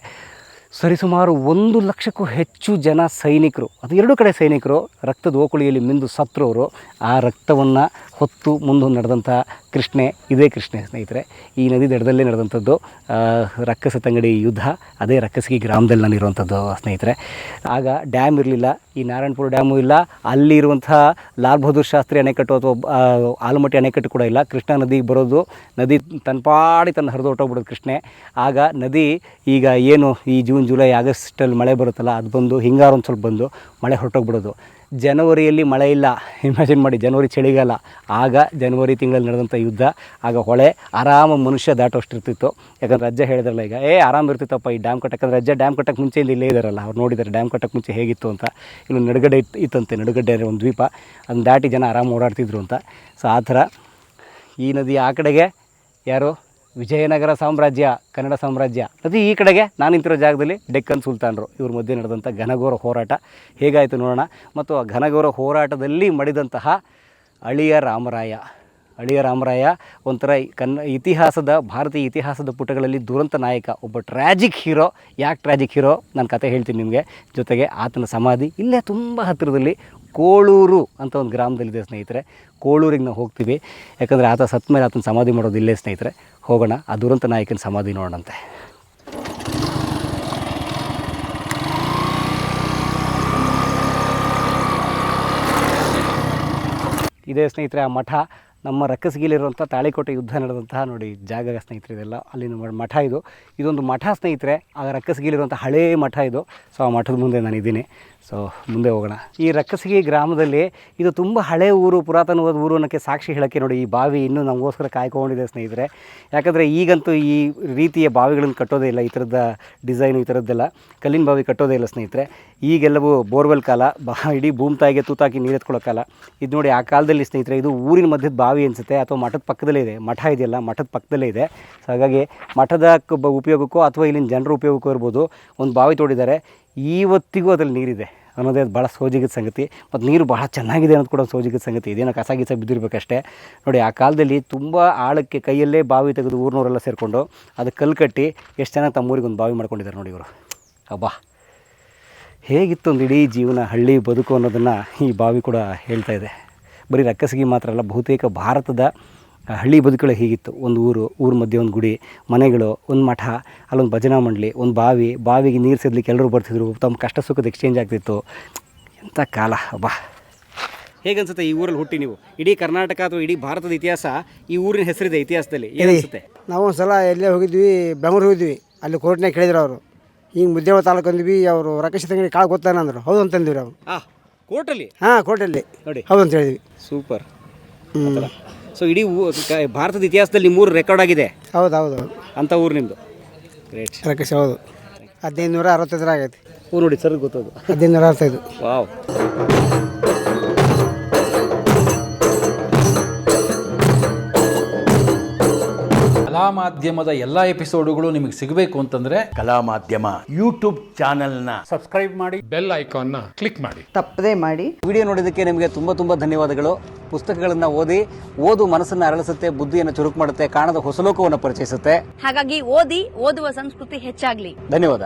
ಸರಿಸುಮಾರು 1 ಲಕ್ಷಕ್ಕೂ ಹೆಚ್ಚು ಜನ ಸೈನಿಕರು, ಅದು 2 ಕಡೆ ಸೈನಿಕರು ರಕ್ತದ ಓಕುಳಿಯಲ್ಲಿ ಮಿಂದು ಸತ್ತರವರು. ಆ ರಕ್ತವನ್ನು ಹೊತ್ತು ಮುಂದೆ ನಡೆದಂಥ ಕೃಷ್ಣೆ, ಇದೇ ಕೃಷ್ಣೆ ಸ್ನೇಹಿತರೆ. ಈ ನದಿ ದಡದಲ್ಲೇ ನಡೆದಂಥದ್ದು ರಕ್ಕಸ ತಂಗಡಿ ಯುದ್ಧ. ಅದೇ ರಕ್ಕಸಗಿ ಗ್ರಾಮದಲ್ಲಿ ನಾನಿರುವಂಥದ್ದು ಸ್ನೇಹಿತರೆ. ಆಗ ಡ್ಯಾಮ್ ಇರಲಿಲ್ಲ, ಈ ನಾರಾಯಣಪುರ ಡ್ಯಾಮು ಇಲ್ಲ, ಅಲ್ಲಿರುವಂಥ ಲಾಲ್ ಬಹದ್ದೂರ್ ಶಾಸ್ತ್ರಿ ಅಣೆಕಟ್ಟು ಅಥವಾ ಆಲಮಟ್ಟಿ ಅಣೆಕಟ್ಟು ಕೂಡ ಇಲ್ಲ. ಕೃಷ್ಣಾ ನದಿಗೆ ಬರೋದು, ನದಿ ತನ್ನ ಹರಿದು ಹೊರಟೋಗ್ಬಿಡೋದು ಕೃಷ್ಣೆ. ಆಗ ನದಿ ಈಗ ಏನು ಈ ಜೂನ್ ಜುಲೈ ಆಗಸ್ಟಲ್ಲಿ ಮಳೆ ಬರುತ್ತಲ್ಲ, ಅದು ಬಂದು ಹಿಂಗಾರು ಒಂದು ಸ್ವಲ್ಪ ಬಂದು ಮಳೆ ಹೊರಟೋಗ್ಬಿಡೋದು. ಜನವರಿಯಲ್ಲಿ ಮಳೆ ಇಲ್ಲ, ಇಮ್ಯಾಜಿನ್ ಮಾಡಿ, ಜನವರಿ ಚಳಿಗಾಲ. ಆಗ ಜನವರಿ ತಿಂಗಳಲ್ಲಿ ನಡೆದಂಥ ಯುದ್ಧ. ಆಗ ಹೊಳೆ ಆರಾಮ ಮನುಷ್ಯ ದಾಟೋಷ್ಟಿರ್ತಿತ್ತು. ಯಾಕಂದರೆ ಅಜ್ಜ ಹೇಳಿದ್ರಲ್ಲ ಈಗ, ಆರಾಮ ಇರ್ತಿತ್ತಪ್ಪ ಈ ಡ್ಯಾಮ್ ಕಟ್ಟಕ್ಕೆ. ಅಂದರೆ ಅಜ್ಜ ಡ್ಯಾಮ್ ಕಟ್ಟಕ್ಕೆ ಮುಂಚೆಯಿಂದ ಇಲ್ಲೇ ಇದ್ದಾರಲ್ಲ, ಅವ್ರು ನೋಡಿದ್ದಾರೆ ಡ್ಯಾಮ್ ಕಟ್ಟಕ್ಕೆ ಮುಂಚೆ ಹೇಗಿತ್ತು ಅಂತ. ಇಲ್ಲಿ ನಡುಗಡ್ಡೆ ಇತ್ತಂತೆ, ನಡುಗಡ್ಡೆ ಒಂದು ದ್ವೀಪ, ಅದನ್ನ ದಾಟಿ ಜನ ಆರಾಮ ಓಡಾಡ್ತಿದ್ರು ಅಂತ. ಸೊ ಆ ಥರ ಈ ನದಿ ಆ ಕಡೆಗೆ ಯಾರು, ವಿಜಯನಗರ ಸಾಮ್ರಾಜ್ಯ, ಕನ್ನಡ ಸಾಮ್ರಾಜ್ಯ. ನದಿ ಈ ಕಡೆಗೆ, ನಾನು ನಿಂತಿರೋ ಜಾಗದಲ್ಲಿ ಡೆಕ್ಕನ್ ಸುಲ್ತಾನರು. ಇವ್ರ ಮಧ್ಯೆ ನಡೆದಂಥ ಘನಘೋರ ಹೋರಾಟ ಹೇಗಾಯಿತು ನೋಡೋಣ. ಮತ್ತು ಆ ಘನಘೋರ ಹೋರಾಟದಲ್ಲಿ ಮಡಿದಂತಹ ಅಳಿಯ ರಾಮರಾಯ ಒಂಥರ ಭಾರತೀಯ ಇತಿಹಾಸದ ಪುಟಗಳಲ್ಲಿ ದುರಂತ ನಾಯಕ, ಒಬ್ಬ ಟ್ರ್ಯಾಜಿಕ್ ಹೀರೋ. ಯಾಕೆ ಟ್ರ್ಯಾಜಿಕ್ ಹೀರೋ ನಾನು ಕತೆ ಹೇಳ್ತೀನಿ ನಿಮಗೆ. ಜೊತೆಗೆ ಆತನ ಸಮಾಧಿ ಇಲ್ಲೇ ತುಂಬ ಹತ್ತಿರದಲ್ಲಿ ಕೋಳೂರು ಅಂತ ಒಂದು ಗ್ರಾಮದಲ್ಲಿದೆ ಸ್ನೇಹಿತರೆ. ಕೋಳೂರಿಗೆ ನಾವು ಹೋಗ್ತೀವಿ, ಯಾಕಂದರೆ ಆತ ಸತ್ತ ಮೇಲೆ ಆತನ ಸಮಾಧಿ ಮಾಡೋದು ಇಲ್ಲೇ ಸ್ನೇಹಿತರೆ. ಹೋಗೋಣ, ಆ ದುರಂತ ನಾಯಕನ ಸಮಾಧಿ ನೋಡೋಣಂತೆ. ಇದೇ ಸ್ನೇಹಿತರೆ ಆ ಮಠ. ನಮ್ಮ ರಕ್ಕಸಗಿಲಿರುವಂಥ ತಾಳಿಕೋಟೆ ಯುದ್ಧ ನಡೆದಂತಹ ನೋಡಿ ಜಾಗ ಸ್ನೇಹಿತರೆ, ಇದೆಲ್ಲ ಅಲ್ಲಿನ ಮಠ. ಇದೊಂದು ಮಠ ಸ್ನೇಹಿತರೆ, ಆಗ ರಕ್ಕಸಗಿಲಿರುವಂಥ ಹಳೇ ಮಠ ಇದು. ಸೊ ಆ ಮಠದ ಮುಂದೆ ನಾನಿದ್ದೀನಿ. ಸೊ ಮುಂದೆ ಹೋಗೋಣ. ಈ ರಕ್ಕಸಗಿ ಗ್ರಾಮದಲ್ಲಿ ಇದು ತುಂಬ ಹಳೆ ಊರು, ಪುರಾತನವಾದ ಊರು ಅನ್ನೋಕ್ಕೆ ಸಾಕ್ಷಿ ಹೇಳೋಕ್ಕೆ ನೋಡಿ ಈ ಬಾವಿ ಇನ್ನೂ ನಮಗೋಸ್ಕರ ಕಾಯ್ಕೊಂಡಿದೆ ಸ್ನೇಹಿತರೆ. ಯಾಕಂದರೆ ಈಗಂತೂ ಈ ರೀತಿಯ ಬಾವಿಗಳನ್ನು ಕಟ್ಟೋದೇ ಇಲ್ಲ, ಈ ಥರದ ಡಿಸೈನು ಈ ಥರದ್ದೆಲ್ಲ ಕಲ್ಲಿನ ಬಾವಿ ಕಟ್ಟೋದೇ ಇಲ್ಲ ಸ್ನೇಹಿತರೆ. ಈಗೆಲ್ಲವೂ ಬೋರ್ವೆಲ್ ಕಾಲ, ಇಡೀ ಭೂಮಿ ತಾಯಿಗೆ ತೂತಾಕಿ ನೀರು ಎತ್ಕೊಳ್ಳೋ ಕಾಲ. ಇದು ನೋಡಿ ಆ ಕಾಲದಲ್ಲಿ ಸ್ನೇಹಿತರೆ, ಇದು ಊರಿನ ಮಧ್ಯದ ಬಾವಿ ಅನಿಸುತ್ತೆ, ಅಥವಾ ಮಠದ ಪಕ್ಕದಲ್ಲೇ ಇದೆ. ಮಠ ಇದೆಯಲ್ಲ, ಮಠದ ಪಕ್ಕದಲ್ಲೇ ಇದೆ. ಸೊ ಹಾಗಾಗಿ ಮಠದ ಉಪಯೋಗಕ್ಕೋ ಅಥವಾ ಇಲ್ಲಿನ ಜನರ ಉಪಯೋಗಕ್ಕೂ ಇರ್ಬೋದು ಒಂದು ಬಾವಿ ತೋಡಿದ್ದಾರೆ. ಇವತ್ತಿಗೂ ಅದ್ರಲ್ಲಿ ನೀರಿದೆ ಅನ್ನೋದೇ ಅದು ಭಾಳ ಸೋಜಿಗದ ಸಂಗತಿ. ಮತ್ತು ನೀರು ಭಾಳ ಚೆನ್ನಾಗಿದೆ ಅನ್ನೋದು ಕೂಡ ಸೋಜಿಗದ ಸಂಗತಿ. ಇದೇನೋ ಕಸ ಬಿದ್ದಿರಬೇಕಷ್ಟೇ. ನೋಡಿ ಆ ಕಾಲದಲ್ಲಿ ತುಂಬ ಆಳಕ್ಕೆ ಕೈಯಲ್ಲೇ ಬಾವಿ ತೆಗೆದು ಊರಿನವರೆಲ್ಲ ಸೇರಿಕೊಂಡು ಅದಕ್ಕೆ ಕಲ್ಲು ಕಟ್ಟಿ ಎಷ್ಟು ಚೆನ್ನಾಗಿ ತಮ್ಮೂರಿಗೆ ಒಂದು ಬಾವಿ ಮಾಡ್ಕೊಂಡಿದ್ದಾರೆ ನೋಡಿ ಇವರು. ಅಬ್ಬಾ ಹೇಗಿತ್ತು ಒಂದು ಇಡೀ ಜೀವನ ಹಳ್ಳಿ ಬದುಕು ಅನ್ನೋದನ್ನು ಈ ಬಾವಿ ಕೂಡ ಹೇಳ್ತಾ ಇದೆ. ಬರೀ ರಕ್ಕಸಿಗೆ ಮಾತ್ರ ಅಲ್ಲ, ಬಹುತೇಕ ಭಾರತದ ಹಳ್ಳಿ ಬದುಕುಗಳು ಹೀಗಿತ್ತು. ಒಂದು ಊರು ಮಧ್ಯೆ ಒಂದು ಗುಡಿ, ಮನೆಗಳು, ಒಂದು ಮಠ, ಅಲ್ಲೊಂದು ಭಜನಾ ಮಂಡಳಿ, ಒಂದು ಬಾವಿಗೆ ನೀರು ಸೇದಲಿಕ್ಕೆ ಎಲ್ಲರೂ ಬರ್ತಿದ್ರು, ತಮ್ಮ ಕಷ್ಟ ಸುಖದ ಎಕ್ಸ್ಚೇಂಜ್ ಆಗ್ತಿತ್ತು. ಎಂಥ ಕಾಲ ಅಬ್ಬಾ. ಹೇಗನ್ಸುತ್ತೆ ಈ ಊರಲ್ಲಿ ಹುಟ್ಟಿ ನೀವು? ಇಡೀ ಕರ್ನಾಟಕ ಅಥವಾ ಇಡೀ ಭಾರತದ ಇತಿಹಾಸ, ಈ ಊರಿನ ಹೆಸರಿದೆ ಇತಿಹಾಸದಲ್ಲಿ, ಏನಿಸುತ್ತೆ?
ನಾವು ಒಂದು ಸಲ ಎಲ್ಲೇ ಹೋಗಿದ್ವಿ, ಬೆಂಗಳೂರು ಹೋಗಿದ್ವಿ. ಅಲ್ಲಿ ಕೋರ್ಟ್ನಾಗ ಕೇಳಿದ್ರು ಅವರು, ಹಿಂಗೆ ಮುದ್ದೇವ ತಾಲೂಕು ಅಂದ್ವಿ, ಅವರು ರಕೇಶ್ ತಂಗಡಿ ಕಾಳು ಗೊತ್ತಾನ ಅಂದರು. ಹೌದು ಅಂತಂದಿವಿ ಅವ್ರು.
ಕೋರ್ಟಲ್ಲಿ?
ಹಾಂ, ಕೋರ್ಟಲ್ಲಿ
ನೋಡಿ,
ಹೌದು ಅಂತ ಹೇಳಿದ್ವಿ.
ಸೂಪರ್. ಸೊ ಇಡೀ ಭಾರತದ ಇತಿಹಾಸದಲ್ಲಿ ನಿಮ್ಮೂರು ರೆಕಾರ್ಡ್ ಆಗಿದೆ.
ಹೌದು ಹೌದು ಹೌದು
ಅಂಥ ಊರು ನಿಮ್ಮದು. ಗ್ರೇಟ್.
ರಕೇಶ್ ಹೌದು. 1565 ಆಗೈತಿ.
ನೋಡಿ ಸರ್, ಗೊತ್ತದು.
1565.
ವಾವ್.
ಕಲಾ ಮಾಧ್ಯಮದ ಎಲ್ಲ ಎಪಿಸೋಡುಗಳು ನಿಮಗೆ ಸಿಗಬೇಕು ಅಂತಂದ್ರೆ
ಕಲಾ ಮಾಧ್ಯಮ ಯೂಟ್ಯೂಬ್ ಚಾನೆಲ್ನ
ಸಬ್ಸ್ಕ್ರೈಬ್ ಮಾಡಿ, ಬೆಲ್ ಐಕಾನ್ನ ಕ್ಲಿಕ್ ಮಾಡಿ.
ತಪ್ಪದೇ ಮಾಡಿ.
ವಿಡಿಯೋ ನೋಡಿದ್ದಕ್ಕೆ ನಿಮಗೆ ತುಂಬ ಧನ್ಯವಾದಗಳು. ಪುಸ್ತಕಗಳನ್ನು ಓದು ಮನಸ್ಸನ್ನು ಅರಳಿಸುತ್ತೆ, ಬುದ್ಧಿಯನ್ನು ಚುರುಕು ಮಾಡುತ್ತೆ, ಕಾಣದ ಹೊಸಲೋಕವನ್ನು ಪರಿಚಯಿಸುತ್ತೆ.
ಹಾಗಾಗಿ ಓದುವ ಸಂಸ್ಕೃತಿ ಹೆಚ್ಚಾಗ್ಲಿ.
ಧನ್ಯವಾದ.